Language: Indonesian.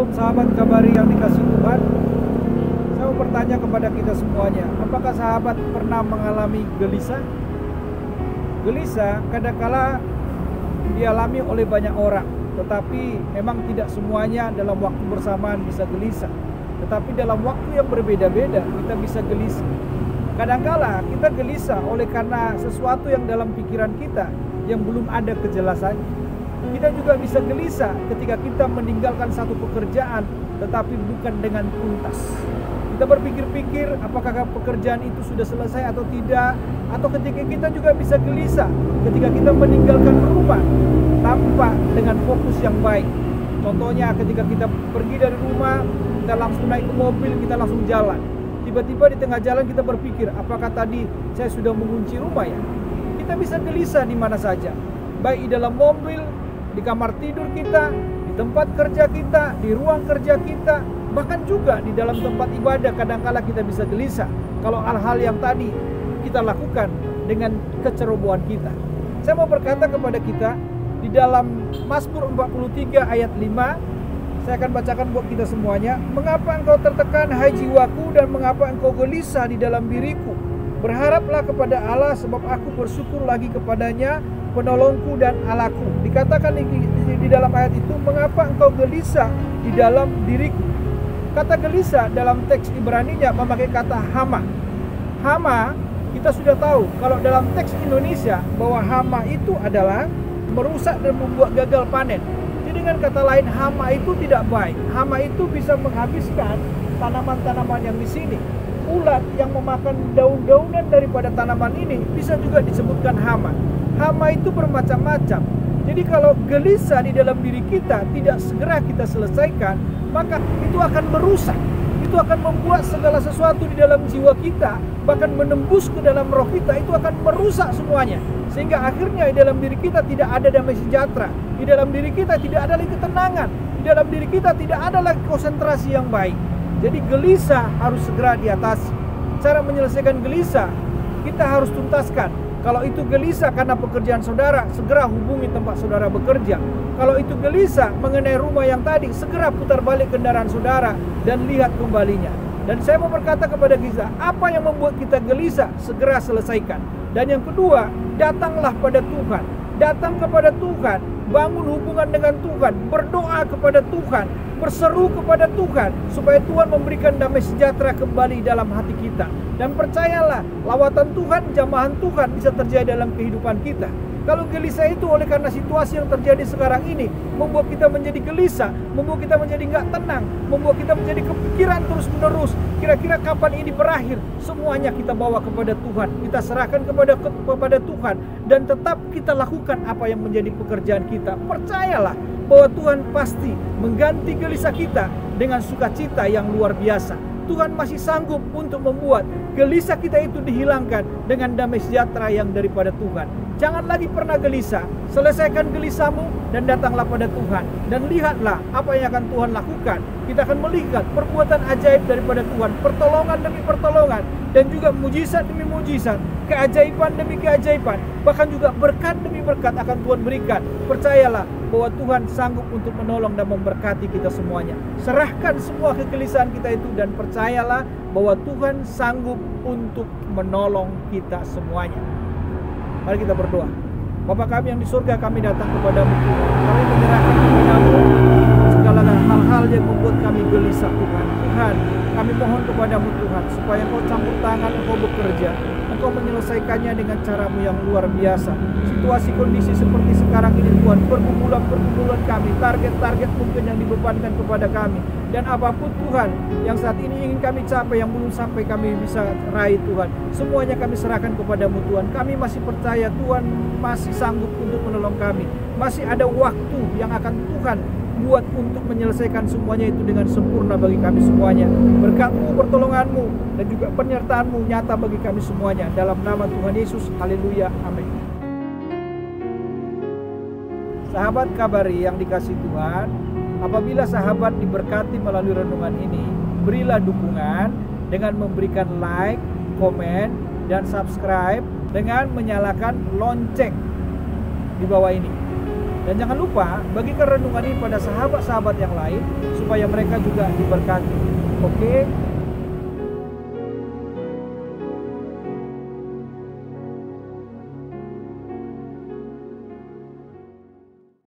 Shalom sahabat Kabari yang dikasihi Tuhan. Saya mau bertanya kepada kita semuanya, apakah sahabat pernah mengalami gelisah? Gelisah kadangkala dialami oleh banyak orang, tetapi memang tidak semuanya dalam waktu bersamaan bisa gelisah. Tetapi dalam waktu yang berbeda-beda kita bisa gelisah. Kadangkala kita gelisah oleh karena sesuatu yang dalam pikiran kita yang belum ada kejelasannya. Kita juga bisa gelisah ketika kita meninggalkan satu pekerjaan tetapi bukan dengan tuntas. Kita berpikir-pikir apakah pekerjaan itu sudah selesai atau tidak. Atau ketika kita juga bisa gelisah ketika kita meninggalkan rumah tanpa dengan fokus yang baik. Contohnya ketika kita pergi dari rumah, kita langsung naik ke mobil, kita langsung jalan. Tiba-tiba di tengah jalan kita berpikir, apakah tadi saya sudah mengunci rumah ya? Kita bisa gelisah di mana saja, baik di dalam mobil, di kamar tidur kita, di tempat kerja kita, di ruang kerja kita, bahkan juga di dalam tempat ibadah. Kadangkala kita bisa gelisah kalau hal-hal yang tadi kita lakukan dengan kecerobohan kita. Saya mau berkata kepada kita di dalam Mazmur 43 ayat 5, saya akan bacakan buat kita semuanya. Mengapa engkau tertekan hai jiwaku, dan mengapa engkau gelisah di dalam diriku? Berharaplah kepada Allah, sebab aku bersyukur lagi kepadanya, penolongku dan Allahku. Dikatakan di dalam ayat itu, mengapa engkau gelisah di dalam diriku? Kata gelisah dalam teks Ibraninya memakai kata hama. Hama, kita sudah tahu kalau dalam teks Indonesia bahwa hama itu adalah merusak dan membuat gagal panen. Jadi dengan kata lain, hama itu tidak baik. Hama itu bisa menghabiskan tanaman-tanaman yang di sini. Ulat yang memakan daun-daunan daripada tanaman ini bisa juga disebutkan hama. Hama itu bermacam-macam. Jadi kalau gelisah di dalam diri kita tidak segera kita selesaikan, maka itu akan merusak. Itu akan membuat segala sesuatu di dalam jiwa kita, bahkan menembus ke dalam roh kita, itu akan merusak semuanya. Sehingga akhirnya di dalam diri kita tidak ada damai sejahtera. Di dalam diri kita tidak ada lagi ketenangan. Di dalam diri kita tidak ada lagi konsentrasi yang baik. Jadi gelisah harus segera diatasi. Cara menyelesaikan gelisah, kita harus tuntaskan. Kalau itu gelisah karena pekerjaan saudara, segera hubungi tempat saudara bekerja. Kalau itu gelisah mengenai rumah yang tadi, segera putar balik kendaraan saudara dan lihat kembalinya. Dan saya mau berkata kepada kita, apa yang membuat kita gelisah, segera selesaikan. Dan yang kedua, datanglah pada Tuhan. Datang kepada Tuhan, bangun hubungan dengan Tuhan, berdoa kepada Tuhan, berseru kepada Tuhan, supaya Tuhan memberikan damai sejahtera kembali dalam hati kita. Dan percayalah, lawatan Tuhan, jamahan Tuhan bisa terjadi dalam kehidupan kita. Kalau gelisah itu oleh karena situasi yang terjadi sekarang ini membuat kita menjadi gelisah, membuat kita menjadi nggak tenang, membuat kita menjadi kepikiran terus-menerus. Kira-kira kapan ini berakhir? Semuanya kita bawa kepada Tuhan, kita serahkan kepada Tuhan, dan tetap kita lakukan apa yang menjadi pekerjaan kita. Percayalah bahwa Tuhan pasti mengganti gelisah kita dengan sukacita yang luar biasa. Tuhan masih sanggup untuk membuat gelisah kita itu dihilangkan dengan damai sejahtera yang daripada Tuhan. Jangan lagi pernah gelisah. Selesaikan gelisahmu dan datanglah pada Tuhan. Dan lihatlah apa yang akan Tuhan lakukan. Kita akan melihat perbuatan ajaib daripada Tuhan. Pertolongan demi pertolongan. Dan juga mujizat demi mujizat. Keajaiban demi keajaiban. Bahkan juga berkat demi berkat akan Tuhan berikan. Percayalah bahwa Tuhan sanggup untuk menolong dan memberkati kita semuanya. Serahkan semua kegelisahan kita itu dan percayalah bahwa Tuhan sanggup untuk menolong kita semuanya. Mari kita berdoa. Bapa kami yang di surga, kami datang kepadamu Tuhan. Kami menyerahkan kepadamu segala hal-hal yang membuat kami gelisah Tuhan. Tuhan, kami mohon kepadamu Tuhan, supaya Engkau campur tangan, Engkau bekerja, Engkau menyelesaikannya dengan caramu yang luar biasa. Situasi kondisi seperti sekarang ini Tuhan, pergumulan kami, target-target mungkin yang dibebankan kepada kami. Dan apapun Tuhan yang saat ini ingin kami capai, yang belum sampai kami bisa raih Tuhan, semuanya kami serahkan kepadamu Tuhan. Kami masih percaya Tuhan masih sanggup untuk menolong kami. Masih ada waktu yang akan Tuhan buat untuk menyelesaikan semuanya itu dengan sempurna bagi kami semuanya. Berkat-Mu, pertolongan-Mu, dan juga penyertaan-Mu nyata bagi kami semuanya. Dalam nama Tuhan Yesus, haleluya, amin. Sahabat Kabari yang dikasihi Tuhan, apabila sahabat diberkati melalui renungan ini, berilah dukungan dengan memberikan like, komen, dan subscribe dengan menyalakan lonceng di bawah ini. Dan jangan lupa bagikan renungan ini pada sahabat-sahabat yang lain supaya mereka juga diberkati. Oke?